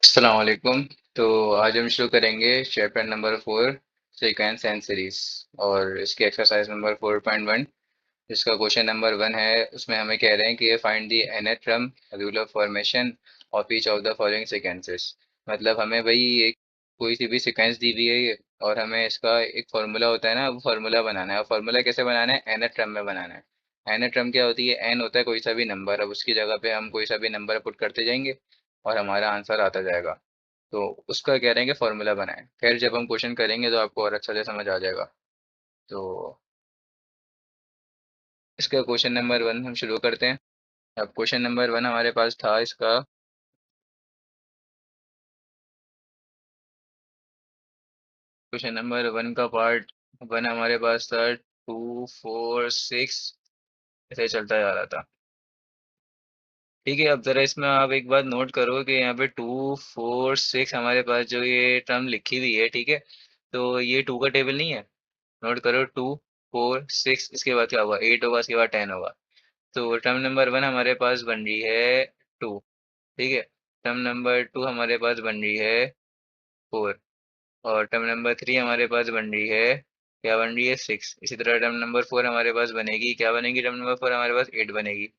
अस्सलाम वालेकुम। तो आज हम शुरू करेंगे chapter number 4 sequence and series और इसकी एक्सरसाइज नंबर 4.1 जिसका क्वेश्चन नंबर 1 है। उसमें हमें कह रहे हैं कि find the nth term rule of formation of each of the following sequences. मतलब हमें भाई एक कोई सी भी सीक्वेंस दी हुई है और हमें इसका एक फार्मूला होता है ना, वो फार्मूला बनाना है। और फार्मूला कैसे बनाना है? nth टर्म में बनाना है। nth टर्म क्या होती है? n होता है कोई सा भी नंबर, अब उसकी जगह पे हम कोई सा भी नंबर पुट करते जाएंगे और हमारा आंसर आता जाएगा। तो उसका कह रहे हैं कि फॉर्मूला बनाएं। खैर जब हम क्वेश्चन करेंगे तो आपको और अच्छा से समझ आ जाएगा। तो इसका क्वेश्चन नंबर 1 हम शुरू करते हैं। अब क्वेश्चन नंबर 1 हमारे पास था इसका। क्वेश्चन नंबर 1 का पार्ट 1 हमारे पास था 2 4 6, ऐसे चलता जा रहा था। ठीक है, अब जरा इसमें आप एक बात नोट करो कि यहाँ पे 2 4 6 हमारे पास जो ये टर्म लिखी हुई है, ठीक है। तो ये 2 का टेबल नहीं है। नोट करो 2 4 6, इसके बाद क्या होगा? 8 होगा, इसके बाद 10 होगा। तो टर्म नंबर 1 हमारे पास बन रही है 2। ठीक है। टर्म नंबर 2 हमारे पास बन रही है 4। और टर्म नंबर 3 हमारे पास बन रही है, क्या बन रही है? 6। इसी तरह टर्म नंबर 4 हमारे पास बनेगी, क्या बनेगी? टर्म नंबर 4 हमारे पास 8 बनेगी।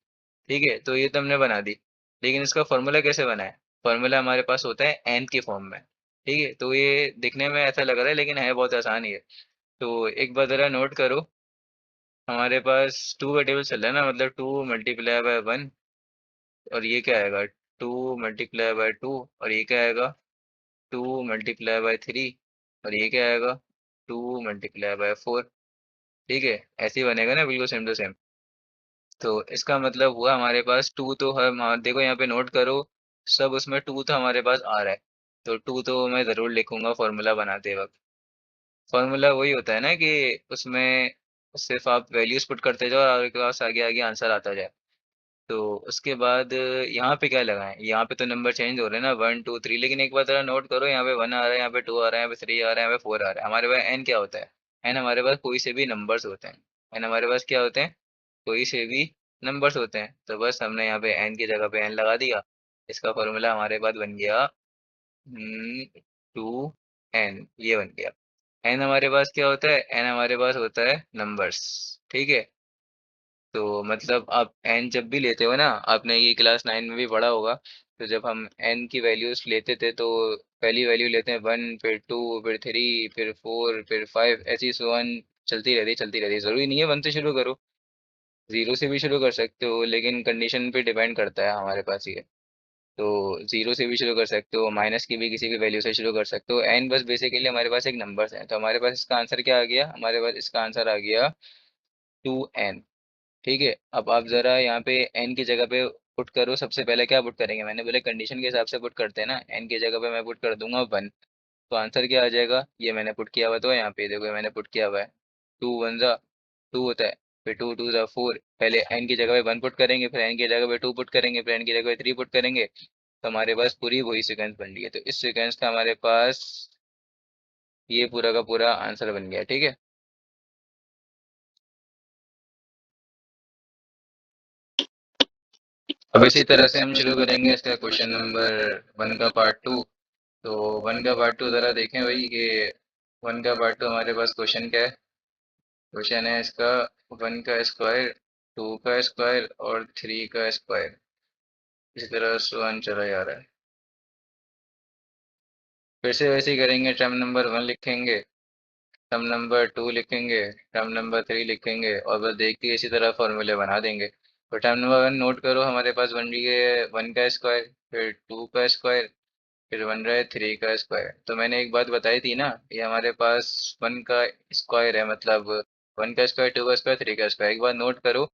ठीक है, तो ये तो हमने बना दी। लेकिन इसका फॉर्मूला कैसे बना है? फॉर्मूला हमारे पास होता है एन के फॉर्म में। ठीक है, तो ये दिखने में ऐसा लग रहा है लेकिन है बहुत आसान ही है। तो एक बार जरा नोट करो, हमारे पास 2 का टेबल चल रहा है ना, मतलब 2 × 1। और ये क्या आएगा? 2 × 2 और ये क्या आएगा? 2 × 3। और ये क्या आएगा? 2 × 4। ठीक है, ऐसे ही बनेगा ना, बिल्कुल सेम टू सेम। तो इसका मतलब हुआ हमारे पास टू तो हम देखो यहाँ पे नोट करो, सब उसमें टू तो हमारे पास आ रहा है। तो टू तो मैं ज़रूर लिखूंगा फॉर्मूला बनाते वक्त। फॉर्मूला वही होता है ना कि उसमें सिर्फ आप वैल्यूज पुट करते जाओ और आपके पास आगे आगे आंसर आता जाए। तो उसके बाद यहाँ पे क्या लगाएं? यहाँ पे तो नंबर चेंज हो रहे हैं ना, 1 2 3। लेकिन एक बार जरा नोट करो, यहाँ पे 1 आ रहा है, यहाँ पे 2 आ रहा है, यहाँ पे 3 आ रहा है, यहाँ पे 4 आ रहा है। हमारे पास एन क्या होता है? एन हमारे पास कोई से भी नंबर्स होते हैं। एन हमारे पास क्या होते हैं? कोई से भी नंबर्स होते हैं। तो बस हमने यहाँ पे एन की जगह पे एन लगा दिया। इसका फॉर्मूला हमारे पास बन गया 2n, ये बन गया। एन हमारे पास क्या होता है? एन हमारे पास होता है नंबर्स। ठीक है। तो मतलब आप एन जब भी लेते हो ना, आपने ये क्लास 9 में भी पढ़ा होगा। तो जब हम एन की वैल्यूज लेते थे तो पहली वैल्यू लेते हैं 1, फिर 2, फिर 3, फिर 4, फिर 5, ऐसी सो ऑन चलती रहती चलती रहती। जरूरी नहीं है 1 से शुरू करो, 0 से भी शुरू कर सकते हो, लेकिन कंडीशन पे डिपेंड करता है हमारे पास ये। तो 0 से भी शुरू कर सकते हो, माइनस की भी किसी भी वैल्यू से शुरू कर सकते हो। एन बस बेसिकली हमारे पास एक नंबर है। तो हमारे पास इसका आंसर क्या आ गया? हमारे पास इसका आंसर आ गया 2n। ठीक है, अब आप जरा यहाँ पे एन की जगह पे पुट करो। सबसे पहले क्या पुट करेंगे? मैंने बोले कंडीशन के हिसाब से पुट करते हैं ना। एन की जगह पे मैं पुट कर दूंगा 1। तो आंसर क्या आ जाएगा? ये मैंने पुट किया हुआ, तो यहाँ पे देखो मैंने पुट किया हुआ है। 2 1 जा 2 होता है, फिर 2 2 जा 4। पहले एन की जगह पे 1 पुट करेंगे, फिर एन की जगह पे 2 पुट करेंगे, फिर एन की जगह पे 3 पुट करेंगे। तो हमारे पास पूरी वही सीक्वेंस बन रही है। तो इस सीक्वेंस का हमारे पास ये पूरा का पूरा आंसर बन गया। ठीक है। अब इसी तरह से हम शुरू करेंगे इसका क्वेश्चन नंबर 1 का पार्ट 2। तो 1 का पार्ट 2 जरा देखें भाई कि 1 का पार्ट 2 हमारे पास क्वेश्चन क्या है? क्वेश्चन है इसका 1 का स्क्वायर, 2 का स्क्वायर और 3 का स्क्वायर। इसी तरह वन चला जा रहा है। फिर से वैसे ही करेंगे, टर्म नंबर 1 लिखेंगे, टर्म नंबर 2 लिखेंगे, टर्म नंबर 3 लिखेंगे और बस देख के इसी तरह फॉर्मूले बना देंगे। तो टर्म नंबर 1 नोट करो, हमारे पास बन रही है 1 का स्क्वायर, फिर 2 का स्क्वायर, फिर बन रहा है 3 का स्क्वायर। तो मैंने एक बात बताई थी ना, ये हमारे पास 1 का स्क्वायर है, मतलब 1 का स्क्वायर, 2 का स्क्वायर, 3 का स्क्वायर। एक बार नोट करो,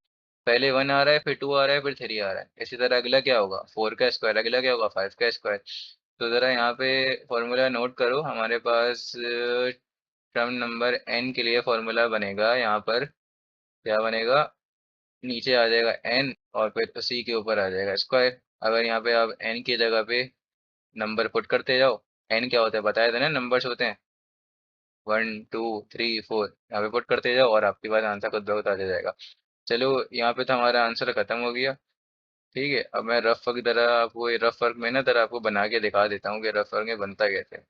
पहले 1 आ रहा है, फिर 2 आ रहा है, फिर 3 आ रहा है। इसी तरह अगला क्या होगा? 4 का स्क्वायर। अगला क्या होगा? 5 का स्क्वायर। तो ज़रा यहाँ पे फॉर्मूला नोट करो, हमारे पास टर्म नंबर n के लिए फॉर्मूला बनेगा यहाँ पर। क्या बनेगा? नीचे आ जाएगा n और फिर उसी के ऊपर आ जाएगा स्क्वायर। अगर यहाँ पे आप n की जगह पे नंबर पुट करते जाओ, n क्या होता है बताया था ना, नंबर्स होते हैं 1 2 3 4। यहाँ पे पुट करते जाओ और आपके पास आंसर खुद ब खुद आ जाएगा। चलो, यहाँ पे तो हमारा आंसर खत्म हो गया। ठीक है, अब मैं रफ वर्क तरह आपको, ये रफ वर्क में ना तरह आपको बना के दिखा देता हूँ कि रफ वर्क में बनता कैसे है।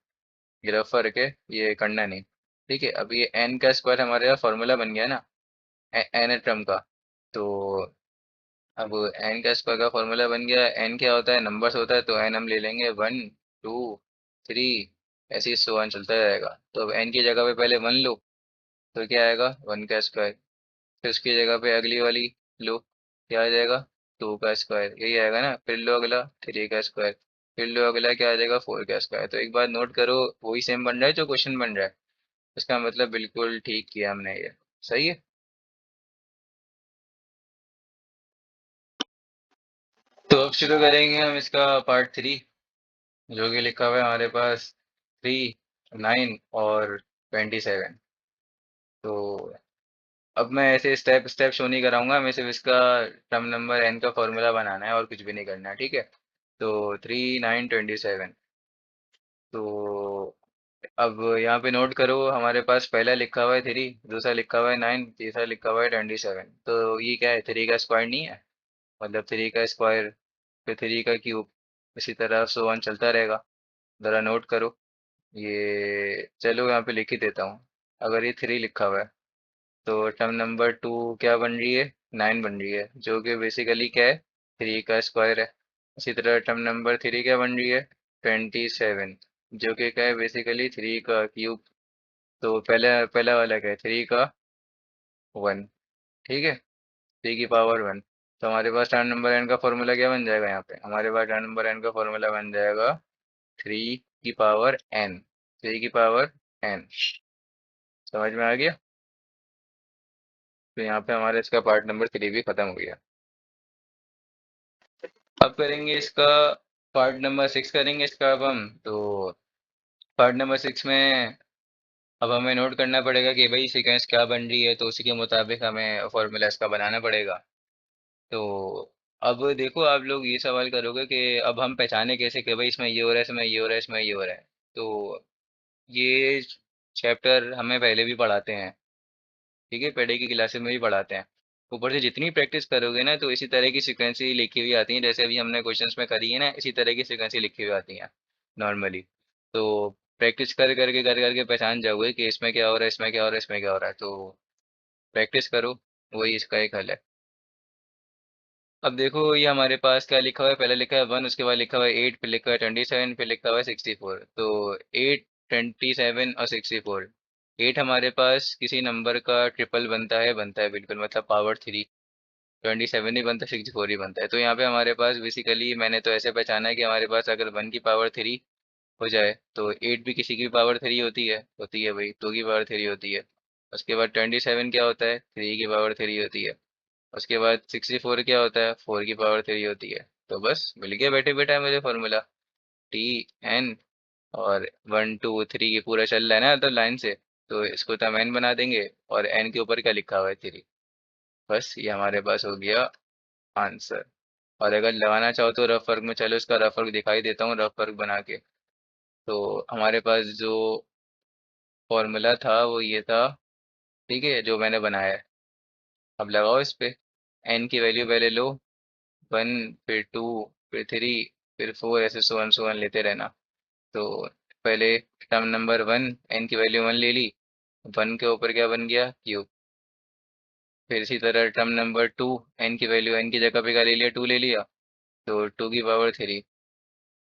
ये रफ वर्क है, ये करना नहीं। ठीक है, अब ये एन का स्क्वायर हमारे यहाँ फॉर्मूला बन गया ना, एन टर्म का। तो अब एन का स्क्वायर का फॉर्मूला बन गया। एन क्या होता है, नंबर्स होता है, तो एन हम ले लेंगे 1 2 3, ऐसे ही सो ऑन चलता रहेगा। तो अब एन की जगह पे पहले 1 लो, तो क्या आएगा, 1 का स्क्वायर। फिर उसकी जगह पे अगली वाली लो, क्या आ जाएगा, 2 का स्क्वायर, यही आएगा ना। फिर लो अगला 3 का स्क्वायर, फिर लो अगला क्या आ जाएगा, 4 का स्क्वायर। तो एक बात नोट करो, वही सेम बन रहा है जो क्वेश्चन बन रहा है। इसका मतलब बिल्कुल ठीक किया हमने ये। सही है। तो अब शुरू करेंगे हम इसका पार्ट 3, जो कि लिखा हुआ है हमारे पास 3 9 और 27। तो अब मैं ऐसे स्टेप स्टेप शो नहीं कराऊंगा, मैं सिर्फ इसका टर्म नंबर एन का फॉर्मूला बनाना है और कुछ भी नहीं करना है, ठीक है। तो 3 9 27। तो अब यहाँ पे नोट करो, हमारे पास पहला लिखा हुआ है 3, दूसरा लिखा हुआ है 9, तीसरा लिखा हुआ है 27। तो ये क्या है, 3 का स्क्वायर नहीं है, मतलब 3 का स्क्वायर, फिर 3 का क्यूब, इसी तरह सो वन चलता रहेगा। ज़रा नोट करो ये, चलो यहाँ पे लिख ही देता हूँ। अगर ये 3 लिखा हुआ है, तो टर्म नंबर 2 क्या बन रही है, 9 बन रही है, जो कि बेसिकली क्या है, 3 का स्क्वायर है। इसी तरह टर्म नंबर 3 क्या बन रही है, 27, जो कि क्या है, बेसिकली 3 का क्यूब। तो पहला पहला वाला क्या है, 3 का 1, ठीक है, 3 की पावर 1। तो हमारे पास टर्म नंबर एन का फॉर्मूला क्या बन जाएगा, यहाँ पे हमारे पास टर्म नंबर एन का फॉर्मूला बन जाएगा 3 की पावर n, 3 की पावर n। समझ में आ गया। तो यहाँ पे हमारा इसका पार्ट नंबर 3 भी खत्म हो गया। अब करेंगे इसका पार्ट नंबर 6, करेंगे इसका अब हम। तो पार्ट नंबर 6 में अब हमें नोट करना पड़ेगा कि भाई सीक्वेंस क्या बन रही है, तो उसी के मुताबिक हमें फॉर्मूला इसका बनाना पड़ेगा। तो अब देखो, आप लोग ये सवाल करोगे कि अब हम पहचाने कैसे कि भाई इसमें ये हो रहा है, इसमें ये हो रहा है, इसमें ये हो रहा है। तो ये चैप्टर हमें पहले भी पढ़ाते हैं, ठीक है, पहले की क्लासेस में भी पढ़ाते हैं। ऊपर से जितनी प्रैक्टिस करोगे ना, तो इसी तरह की सीक्वेंस ही लिखी हुई आती हैं, जैसे अभी हमने क्वेश्चंस में करी है ना, इसी तरह की सीक्वेंस ही लिखी हुई आती हैं नॉर्मली। तो प्रैक्टिस कर करके पहचान जाओगे कि इसमें क्या हो रहा है, इसमें क्या हो रहा है, इसमें क्या हो रहा है। तो प्रैक्टिस करो, वही इसका एक हल है। अब देखो, ये हमारे पास क्या लिखा हुआ है, पहले लिखा है 1, उसके बाद लिखा हुआ है 8, फिर लिखा है 27, फिर लिखा हुआ है 64। तो 8, 27 और 64, 8 हमारे पास किसी नंबर का ट्रिपल बनता है बिल्कुल, मतलब पावर 3। 27 ही बनता है, 64 ही बनता है। तो यहाँ पे हमारे पास बेसिकली, मैंने तो ऐसे पहचाना है कि हमारे पास अगर 1 की पावर 3 हो जाए, तो 8 भी किसी की पावर 3 होती है भाई, 2 की पावर 3 होती है। उसके बाद 27 क्या होता है, 3 की पावर 3 होती है। उसके बाद 64 क्या होता है, 4 की पावर 3 होती है। तो बस मिल गया बैठे बैठा है मुझे फॉर्मूला, T n। और 1 2 3 ये पूरा चल रहा है ना तो लाइन से, तो इसको तो हम n बना देंगे, और n के ऊपर क्या लिखा हुआ है, 3। बस ये हमारे पास हो गया आंसर। और अगर लगाना चाहो तो रफ वर्क में, चलो इसका रफ वर्क दिखाई देता हूँ, रफ वर्क बना के। तो हमारे पास जो फॉर्मूला था वो ये था, ठीक है, जो मैंने बनाया है। अब लगाओ इस पे, n की वैल्यू पहले लो, 1, फिर 2, फिर 3, फिर 4, ऐसे सो वन लेते रहना। तो पहले टर्म नंबर 1, n की वैल्यू 1 ले ली, 1 के ऊपर क्या बन गया, क्यूब। फिर इसी तरह टर्म नंबर 2, n की वैल्यू n की जगह पे क्या ले लिया, 2 ले लिया, तो 2 की पावर 3।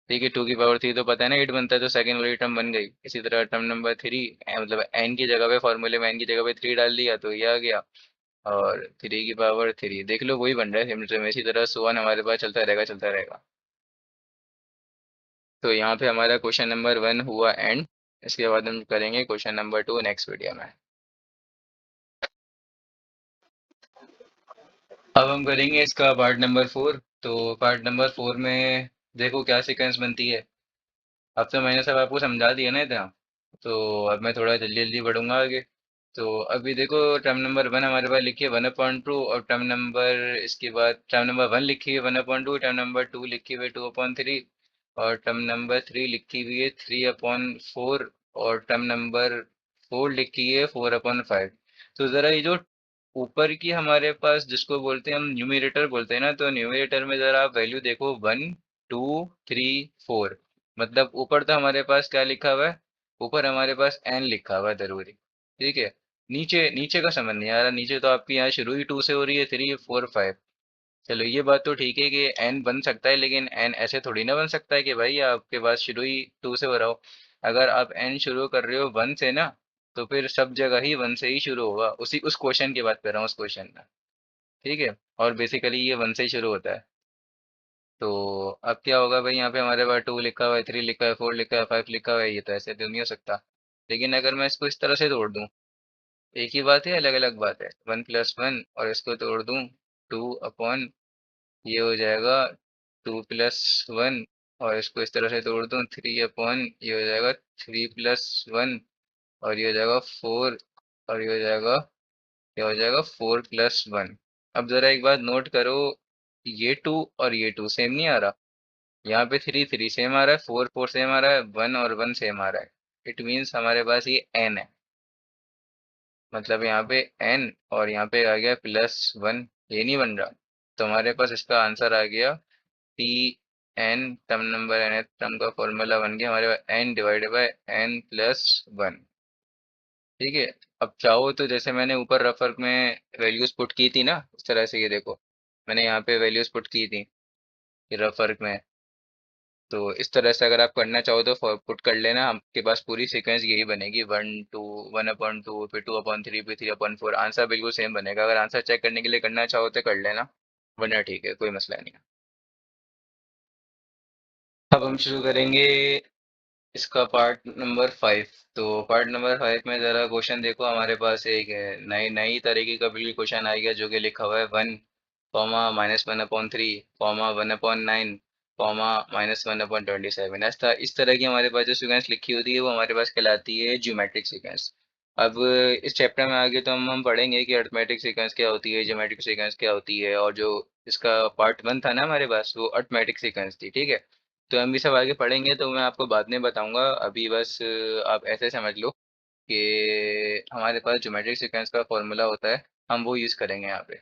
ठीक है, 2 की पावर 3 तो पता है ना 8 बनता है, तो सेकंड वाली टर्म बन गई। इसी तरह टर्म नंबर 3, मतलब n की जगह पे, फॉर्मूले में n की जगह पे 3 डाल दिया, तो ये आ गया। और 3 की पावर 3 देख लो, वही बन रहा है सिमटम से। इसी तरह सुवन हमारे पास चलता रहेगा, चलता रहेगा। तो यहाँ पे हमारा क्वेश्चन नंबर 1 हुआ एंड। इसके बाद हम करेंगे क्वेश्चन नंबर 2 नेक्स्ट वीडियो में। अब हम करेंगे इसका पार्ट नंबर 4। तो पार्ट नंबर 4 में देखो क्या सीक्वेंस बनती है। अब तो मैंने सब आपको समझा दिया ना इतना, तो अब मैं थोड़ा जल्दी जल्दी बढ़ूंगा आगे। तो अभी देखो, टर्म नंबर 1 हमारे पास लिखी है 1/2, और टर्म नंबर, इसके बाद टर्म नंबर 1 लिखी है 1/2, टर्म नंबर 2 लिखी हुई है 2/3, और टर्म नंबर 3 लिखी हुई है 3/4, और टर्म नंबर 4 लिखी है 4/5। तो ज़रा ये जो ऊपर की हमारे पास जिसको बोलते हैं हम न्यूमरेटर बोलते हैं ना, तो न्यूमरेटर में जरा आप वैल्यू देखो 1 2 3 4। मतलब ऊपर तो हमारे पास क्या लिखा हुआ है, ऊपर हमारे पास एन लिखा हुआ है जरूरी। ठीक है। नीचे नीचे का समझ नहीं आ रहा, नीचे तो आपकी यहाँ शुरू ही 2 से हो रही है, 3 4 5। चलो ये बात तो ठीक है कि एन बन सकता है, लेकिन एन ऐसे थोड़ी ना बन सकता है कि भाई आपके पास शुरू ही 2 से हो रहा हो। अगर आप एन शुरू कर रहे हो 1 से ना, तो फिर सब जगह ही 1 से ही शुरू होगा। उसी उस क्वेश्चन की बात कर रहा हूँ, उस क्वेश्चन में। ठीक है। और बेसिकली ये 1 से ही शुरू होता है। तो अब क्या होगा भाई, यहाँ पे हमारे पास 2 लिखा हुआ है, 3 लिखा है, 4 लिखा है, 5 लिखा हुआ है, ये तो ऐसे तो नहीं हो सकता। लेकिन अगर मैं इसको इस तरह से तोड़ दूं, एक ही बात है, अलग अलग बात है। 1 + 1 और इसको तोड़ दूं 2 अपॉन, ये हो जाएगा 2 + 1। और इसको इस तरह से तोड़ दूं 3 अपॉन, ये हो जाएगा 3 + 1। और ये हो जाएगा 4। और ये हो जाएगा, ये हो जाएगा 4 + 1। अब जरा एक बात नोट करो, ये 2 और ये 2 सेम नहीं आ रहा। यहाँ पे 3 3 सेम आ रहा है, 4 4 सेम आ रहा है, 1 और 1 सेम आ रहा है। इट मीन्स हमारे पास ये n है। मतलब यहाँ पे n और यहाँ पे आ गया +1। ये नहीं बन रहा। तो हमारे पास इसका आंसर आ गया T N, term number N, term का फॉर्मूला बन गया हमारे पास n/n+1। ठीक है। अब चाहो तो जैसे मैंने ऊपर रफ वर्क में वैल्यूज पुट की थी ना, उस तरह से ये देखो, मैंने यहाँ पे वैल्यूज पुट की थी रफ वर्क में। तो इस तरह से अगर आप करना चाहो तो पुट कर लेना, आपके पास पूरी सीक्वेंस यही बनेगी, 1 2, 1/2, फिर 2/3, फिर 3/4। आंसर बिल्कुल सेम बनेगा। अगर आंसर चेक करने के लिए करना चाहो तो कर लेना, वरना ठीक है, कोई मसला नहीं है। अब हम शुरू करेंगे इसका पार्ट नंबर 5। तो पार्ट नंबर 5 में ज़रा क्वेश्चन देखो, हमारे पास एक नई नई तरीके का बिल्कुल क्वेश्चन आ गया, जो कि लिखा हुआ है 1, -1/3, 1/9, -1/27। ऐसा इस तरह की हमारे पास जो सीक्वेंस लिखी होती है वो हमारे पास कहलाती है ज्योमेट्रिक सीक्वेंस। अब इस चैप्टर में आगे तो हम पढ़ेंगे कि अरिथमेटिक सीक्वेंस क्या होती है, ज्योमेट्रिक सीक्वेंस क्या होती है, और जो इसका पार्ट 1 था ना हमारे पास, वो अरिथमेटिक सीक्वेंस थी। ठीक है। तो हम भी सब आगे पढ़ेंगे, तो मैं आपको बाद में बताऊंगा। अभी बस आप ऐसे समझ लो कि हमारे पास ज्योमेट्रिक सीक्वेंस का फॉर्मूला होता है, हम वो यूज़ करेंगे यहाँ पे।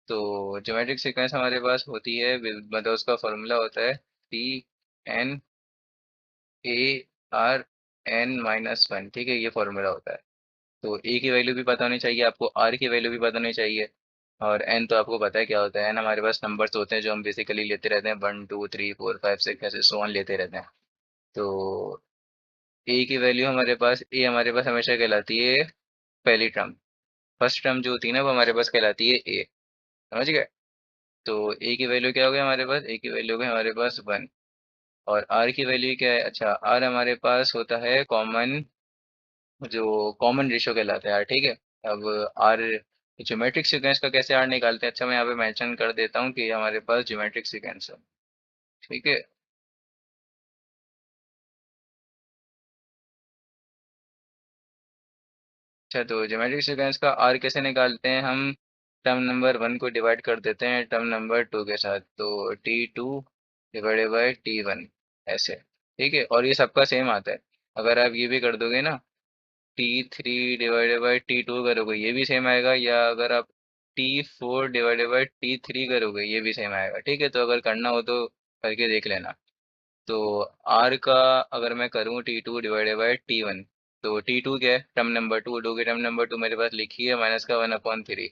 तो ज्योमेट्रिक सीक्वेंस हमारे पास होती है, मतलब उसका फॉर्मूला होता है P n a r n - 1। ठीक है, ये फॉर्मूला होता है। तो ए की वैल्यू भी पता होनी चाहिए आपको, आर की वैल्यू भी पता होनी चाहिए। और एन तो आपको पता है क्या होता है। एन हमारे पास नंबर्स होते हैं जो हम बेसिकली लेते रहते हैं, 1 2 3 4 5 6, ऐसे सो ऑन लेते रहते हैं। तो ए की वैल्यू हमारे पास, ए हमारे पास हमेशा कहलाती है पहली टर्म। फर्स्ट टर्म जो होती है ना, वो हमारे पास कहलाती है ए। समझ गए। तो ए की वैल्यू क्या हो गया हमारे पास, ए की वैल्यू हो गई हमारे पास 1। और आर की वैल्यू क्या है, अच्छा आर हमारे पास होता है कॉमन, जो कॉमन रेशियो कहलाता है यार। ठीक है। अब आर, ज्योमेट्रिक सीक्वेंस का कैसे आर निकालते हैं, अच्छा मैं यहाँ पे मेंशन कर देता हूँ कि हमारे पास ज्योमेट्रिक सीक्वेंस है। ठीक है। अच्छा, तो ज्योमेट्रिक सीक्वेंस का आर कैसे निकालते हैं हम, टर्म नंबर 1 को डिवाइड कर देते हैं टर्म नंबर 2 के साथ, तो T2/T1 ऐसे। ठीक है। और ये सबका सेम आता है। अगर आप ये भी कर दोगे ना, T3/T2 करोगे, ये भी सेम आएगा। या अगर आप T4/T3 करोगे, ये भी सेम आएगा। ठीक है। तो अगर करना हो तो करके देख लेना। तो आर का अगर मैं करूँ T2/T1, तो T2 क्या है, टर्म नंबर 2, टू की टर्म नंबर 2 मेरे पास लिखी है, माइनस का 1/3।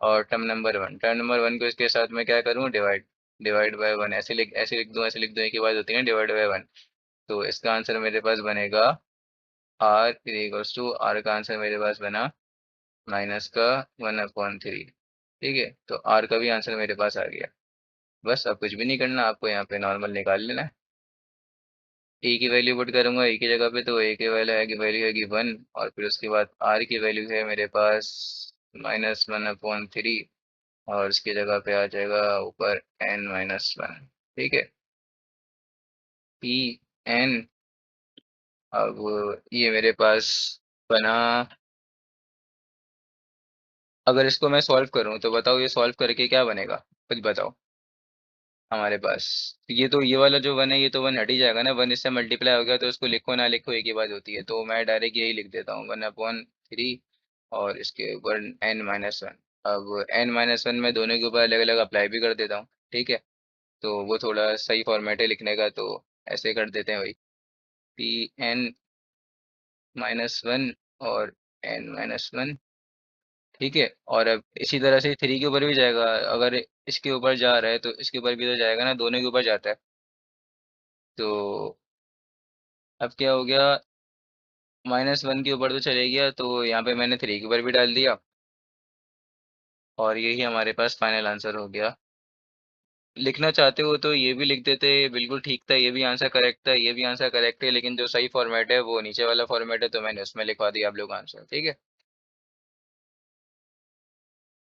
और टर्म नंबर 1, टर्म नंबर 1 को इसके साथ मैं क्या करूँ, डिवाइड, डिवाइड बाय 1, ऐसे लिख दूँ, एक ही बात होती है ना, डिवाइड बाय 1। तो इसका आंसर मेरे पास बनेगा आर का आंसर मेरे पास बना माइनस का 1/3। ठीक है। तो आर का भी आंसर मेरे पास आ गया। बस अब कुछ भी नहीं करना, आपको यहाँ पे नॉर्मल निकाल लेना है। ए की वैल्यू पुट करूंगा ए की जगह पे, तो ए की वैल्यू आएगी 1। और फिर उसके बाद आर की वैल्यू है मेरे पास -1/3। और उसकी जगह पे आ जाएगा ऊपर n-1। ठीक है। पी एन, अब ये मेरे पास बना। अगर इसको मैं सॉल्व करूं तो बताओ, ये सॉल्व करके क्या बनेगा, कुछ बताओ। हमारे पास ये वाला जो 1 है, ये तो 1 हट ही जाएगा ना, 1 इससे मल्टीप्लाई हो गया, तो उसको लिखो ना लिखो एक ही बात होती है। तो मैं डायरेक्ट यही लिख देता हूँ, 1/3। और इसके ऊपर n-1। अब n-1 में दोनों के ऊपर अलग अलग अप्लाई भी कर देता हूँ। ठीक है, तो वो थोड़ा सही फॉर्मेट है लिखने का, तो ऐसे कर देते हैं भाई, पी एन माइनस वन और n-1। ठीक है, और अब इसी तरह से 3 के ऊपर भी जाएगा, अगर इसके ऊपर जा रहा है तो इसके ऊपर भी तो जाएगा ना, दोनों के ऊपर जाता है। तो अब क्या हो गया, -1 के ऊपर तो चले गया, तो यहाँ पे मैंने 3 के ऊपर भी डाल दिया, और यही हमारे पास फाइनल आंसर हो गया। लिखना चाहते हो तो ये भी लिख देते, बिल्कुल ठीक था, ये भी आंसर करेक्ट था, ये भी आंसर करेक्ट है, लेकिन जो सही फॉर्मेट है वो नीचे वाला फॉर्मेट है, तो मैंने उसमें लिखवा दिया आप लोग आंसर। ठीक है।